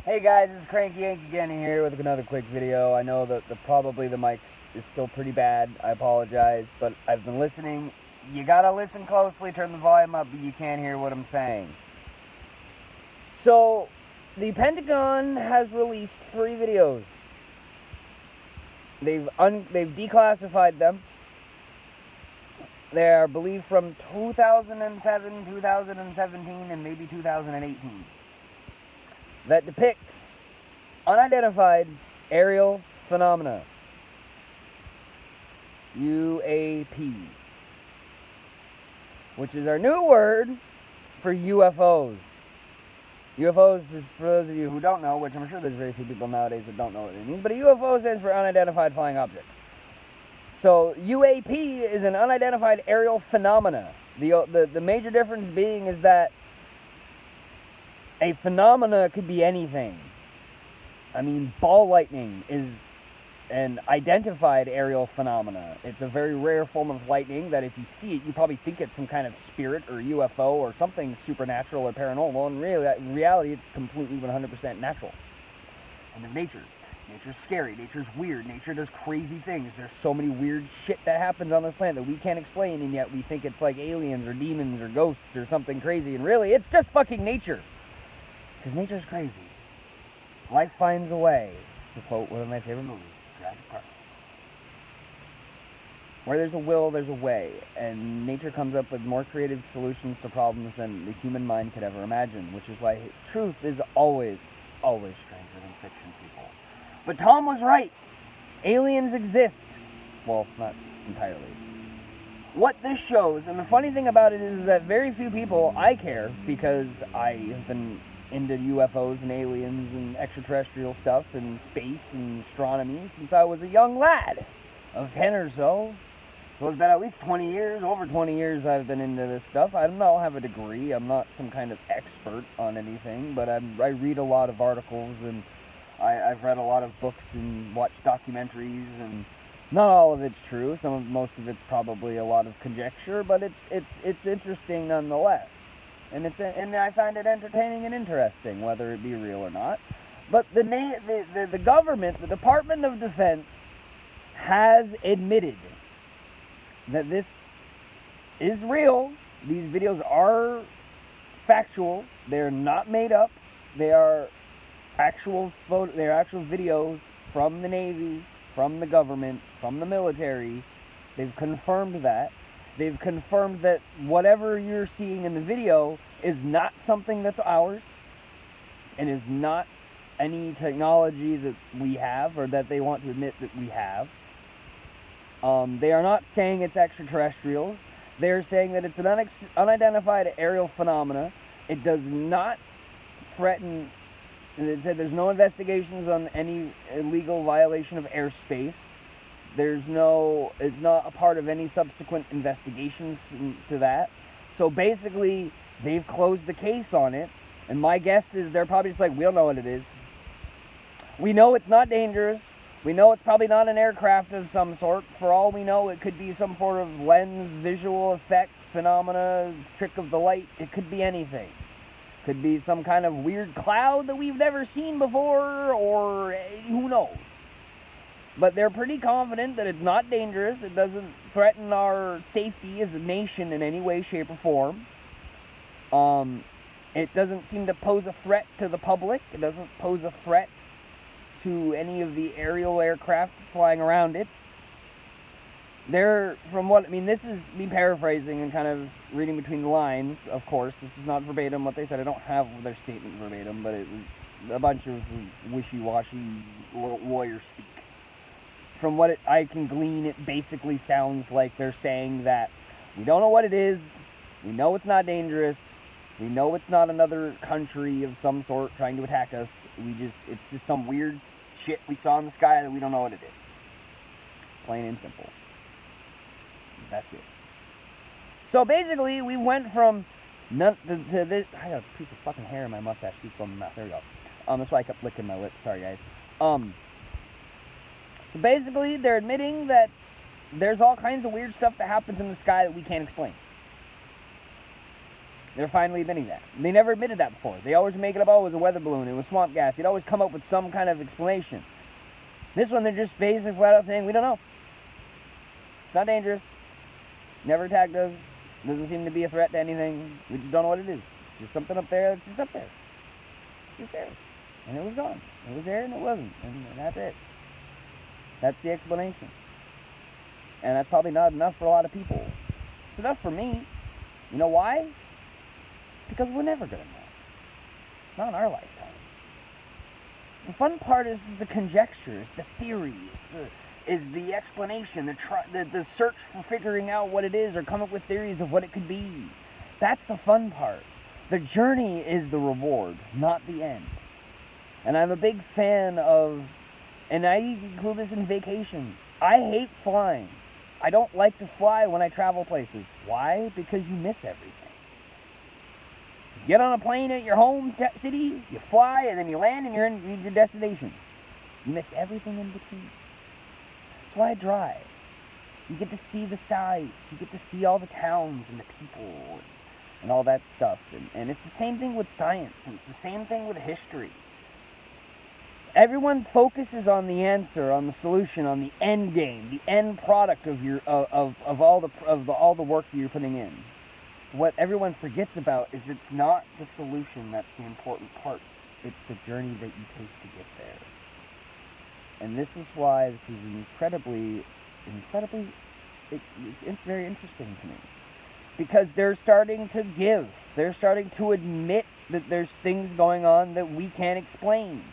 Hey guys, it's Cranky Yank again here with another quick video. I know that probably the mic is still pretty bad. I apologize, but I've been listening. You gotta listen closely, turn the volume up, but you can't hear what I'm saying. So, the Pentagon has released 3 videos. They've declassified them. They are believed from 2007, 2017, and maybe 2018. That depict unidentified aerial phenomena, UAP, which is our new word for UFOs. UFOs is, for those of you who don't know, which I'm sure there's very few people nowadays that don't know what it means, but a UFO stands for unidentified flying object. So UAP is an unidentified aerial phenomena. The major difference being is that a phenomena could be anything. I mean, ball lightning is an identified aerial phenomena. It's a very rare form of lightning that if you see it, you probably think it's some kind of spirit or UFO or something supernatural or paranormal. In reality, it's completely 100% natural. And in nature. Nature's scary. Nature's weird. Nature does crazy things. There's so many weird shit that happens on this planet that we can't explain, and yet we think it's like aliens or demons or ghosts or something crazy. And really, it's just fucking nature. Because nature's crazy. Life finds a way, to quote one of my favorite movies, Jurassic Park. Where there's a will, there's a way. And nature comes up with more creative solutions to problems than the human mind could ever imagine. Which is why truth is always, always stranger than fiction, people. But Tom was right. Aliens exist. Well, not entirely. What this shows, and the funny thing about it is that very few people, I care, because I have been into UFOs and aliens and extraterrestrial stuff and space and astronomy since I was a young lad of 10 or so. So it's been at least 20 years, over 20 years I've been into this stuff. I don't have a degree, I'm not some kind of expert on anything, but I read a lot of articles and I've read a lot of books and watched documentaries, and not all of it's true. Most of it's probably a lot of conjecture, but it's interesting nonetheless. And I find it entertaining and interesting, whether it be real or not. But the government, the Department of Defense, has admitted that this is real. These videos are factual. They're not made up. They are actual videos from the Navy, from the government, from the military. They've confirmed that. They've confirmed that whatever you're seeing in the video is not something that's ours, and is not any technology that we have, or that they want to admit that we have. They are not saying it's extraterrestrials. They're saying that it's an unidentified aerial phenomena. It does not threaten. It said there's no investigations on any illegal violation of airspace. It's not a part of any subsequent investigations to that. So basically, they've closed the case on it. And my guess is they're probably just like, we don't know what it is. We know it's not dangerous. We know it's probably not an aircraft of some sort. For all we know, it could be some sort of lens, visual effect, phenomena, trick of the light. It could be anything. Could be some kind of weird cloud that we've never seen before, or who knows. But they're pretty confident that it's not dangerous. It doesn't threaten our safety as a nation in any way, shape, or form. It doesn't seem to pose a threat to the public. It doesn't pose a threat to any of the aerial aircraft flying around it. This is me paraphrasing and kind of reading between the lines, of course. This is not verbatim what they said. I don't have their statement verbatim, but it was a bunch of wishy-washy lawyer speak. From what I can glean, it basically sounds like they're saying that we don't know what it is, we know it's not dangerous, we know it's not another country of some sort trying to attack us, it's just some weird shit we saw in the sky that we don't know what it is. Plain and simple. That's it. So basically, we went from none to this. I got a piece of fucking hair in my mustache. Keeps going in my mouth. There we go. That's why I kept licking my lips. Sorry, guys. So basically, they're admitting that there's all kinds of weird stuff that happens in the sky that we can't explain. They're finally admitting that. They never admitted that before. They always make it up, oh, it was a weather balloon, it was swamp gas. They'd always come up with some kind of explanation. This one, they're just basically flat out saying, we don't know. It's not dangerous. Never attacked us. Doesn't seem to be a threat to anything. We just don't know what it is. It's just something up there that's just up there. It's just there. And it was gone. It was there and it wasn't. And that's it. That's the explanation. And that's probably not enough for a lot of people. It's enough for me. You know why? Because we're never going to know. It's not in our lifetime. The fun part is the conjectures, the theories, is the explanation, the search for figuring out what it is or come up with theories of what it could be. That's the fun part. The journey is the reward, not the end. And I'm a big fan of, and I include this in vacations. I hate flying. I don't like to fly when I travel places. Why? Because you miss everything. You get on a plane at your home city, you fly, and then you land and you're in your destination. You miss everything in between. That's why I drive. You get to see the sights. You get to see all the towns and the people and all that stuff. And it's the same thing with science. And it's the same thing with history. Everyone focuses on the answer, on the solution, on the end game, the end product of your of all the work that you're putting in. What everyone forgets about is it's not the solution that's the important part. It's the journey that you take to get there. And this is why this is incredibly, it's very interesting to me. Because they're starting to give. They're starting to admit that there's things going on that we can't explain.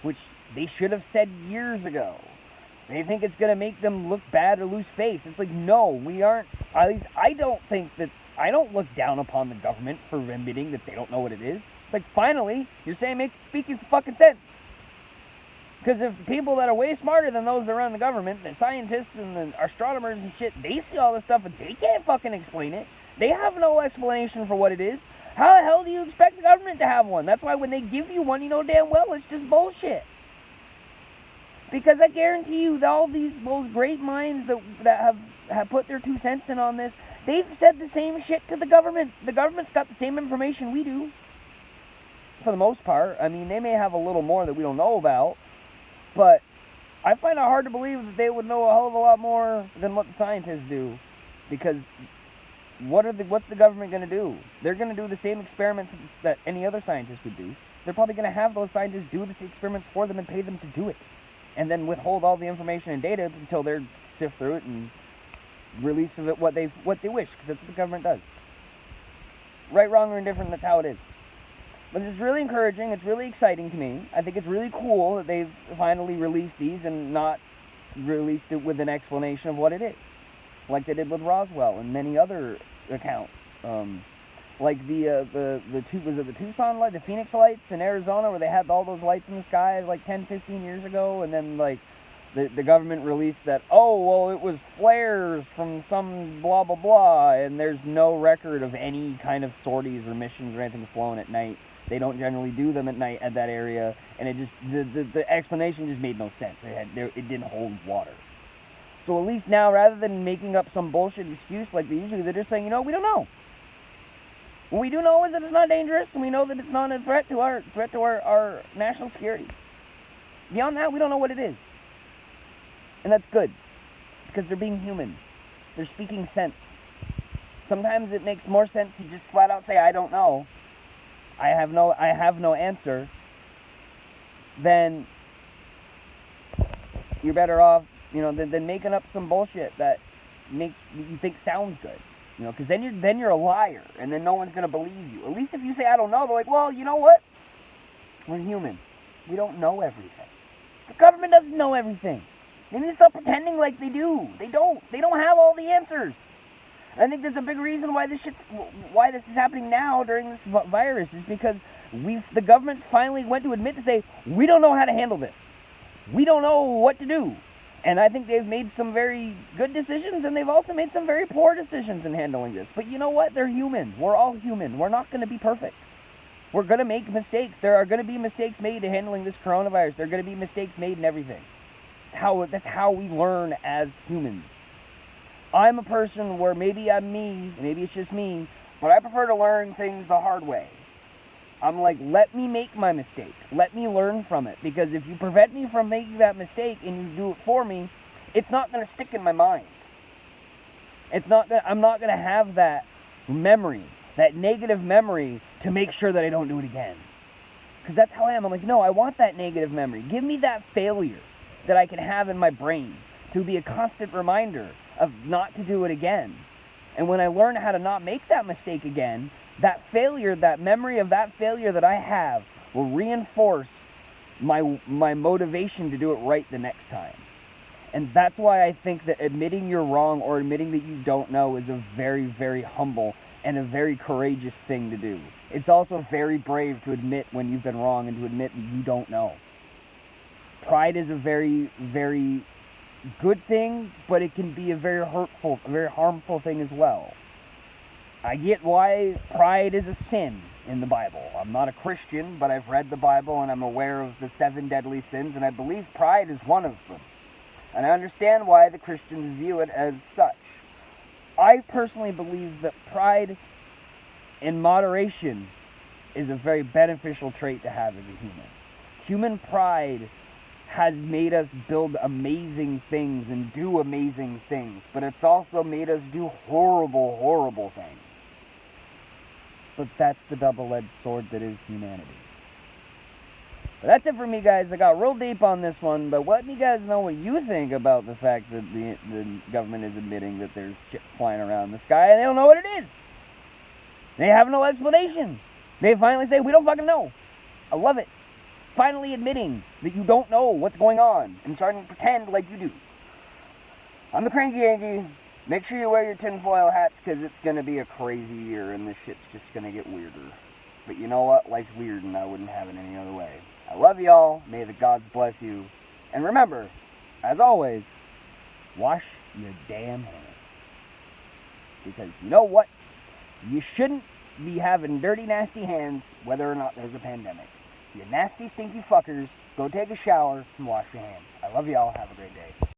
Which they should have said years ago. They think it's going to make them look bad or lose face. It's like, no, we aren't. At least I don't look down upon the government for admitting that they don't know what it is. It's like, finally, you're saying speaking some fucking sense. Because if people that are way smarter than those that run the government, the scientists and the astronomers and shit, they see all this stuff and they can't fucking explain it. They have no explanation for what it is. How the hell do you expect the government to have one? That's why when they give you one, you know damn well it's just bullshit. Because I guarantee you that all those great minds that have put their 2 cents in on this, they've said the same shit to the government. The government's got the same information we do. For the most part. I mean, they may have a little more that we don't know about. But I find it hard to believe that they would know a hell of a lot more than what the scientists do. Because what's the government going to do? They're going to do the same experiments that any other scientist would do. They're probably going to have those scientists do the experiments for them and pay them to do it. And then withhold all the information and data until they're sift through it and release of it what they wish, because that's what the government does. Right, wrong, or indifferent, that's how it is. But it's really encouraging, it's really exciting to me. I think it's really cool that they've finally released these and not released it with an explanation of what it is. Like they did with Roswell and many other accounts. Like the Tucson light, the Phoenix lights in Arizona, where they had all those lights in the sky like 10, 15 years ago, and then like the government released that, oh, well, it was flares from some blah, blah, blah, and there's no record of any kind of sorties or missions or anything flown at night. They don't generally do them at night at that area, and it just, the explanation just made no sense. It didn't hold water. So at least now, rather than making up some bullshit excuse like they usually, they're just saying, you know, we don't know. What we do know is that it's not dangerous, and we know that it's not a threat to our national security. Beyond that, we don't know what it is. And that's good, because they're being human. They're speaking sense. Sometimes it makes more sense to just flat out say, I don't know. I have no answer. Then you're better off, than making up some bullshit that you think sounds good. Because then you're a liar, and then no one's going to believe you. At least if you say, I don't know, they're like, well, you know what? We're human. We don't know everything. The government doesn't know everything. They need to stop pretending like they do. They don't. They don't have all the answers. I think there's a big reason why this is happening now during this virus is because the government finally went to admit to say, we don't know how to handle this. We don't know what to do. And I think they've made some very good decisions, and they've also made some very poor decisions in handling this. But you know what? They're human. We're all human. We're not going to be perfect. We're going to make mistakes. There are going to be mistakes made in handling this coronavirus. There are going to be mistakes made in everything. That's how we learn as humans. I'm a person where maybe I'm me, maybe it's just me. But I prefer to learn things the hard way. I'm like, let me make my mistake. Let me learn from it. Because if you prevent me from making that mistake and you do it for me, it's not going to stick in my mind. I'm not going to have that memory, that negative memory, to make sure that I don't do it again. Because that's how I am. I'm like, no, I want that negative memory. Give me that failure that I can have in my brain to be a constant reminder of not to do it again. And when I learn how to not make that mistake again, that failure, that memory of that failure that I have will reinforce my motivation to do it right the next time. And that's why I think that admitting you're wrong or admitting that you don't know is a very, very humble and a very courageous thing to do. It's also very brave to admit when you've been wrong and to admit that you don't know. Pride is a very, very good thing, but it can be a very hurtful, a very harmful thing as well. I get why pride is a sin in the Bible. I'm not a Christian, but I've read the Bible and I'm aware of the 7 deadly sins, and I believe pride is one of them. And I understand why the Christians view it as such. I personally believe that pride in moderation is a very beneficial trait to have as a human. Human pride has made us build amazing things and do amazing things, but it's also made us do horrible, horrible things. But that's the double-edged sword that is humanity. But that's it for me, guys. I got real deep on this one, but let me guys know what you think about the fact that the government is admitting that there's shit flying around the sky and they don't know what it is. They have no explanation. They finally say, we don't fucking know. I love it. Finally admitting that you don't know what's going on and starting to pretend like you do. I'm the Cranky Yankee. Make sure you wear your tinfoil hats, because it's going to be a crazy year and this shit's just going to get weirder. But you know what? Life's weird and I wouldn't have it any other way. I love y'all. May the gods bless you. And remember, as always, wash your damn hands. Because you know what? You shouldn't be having dirty, nasty hands whether or not there's a pandemic. You nasty, stinky fuckers, go take a shower and wash your hands. I love y'all. Have a great day.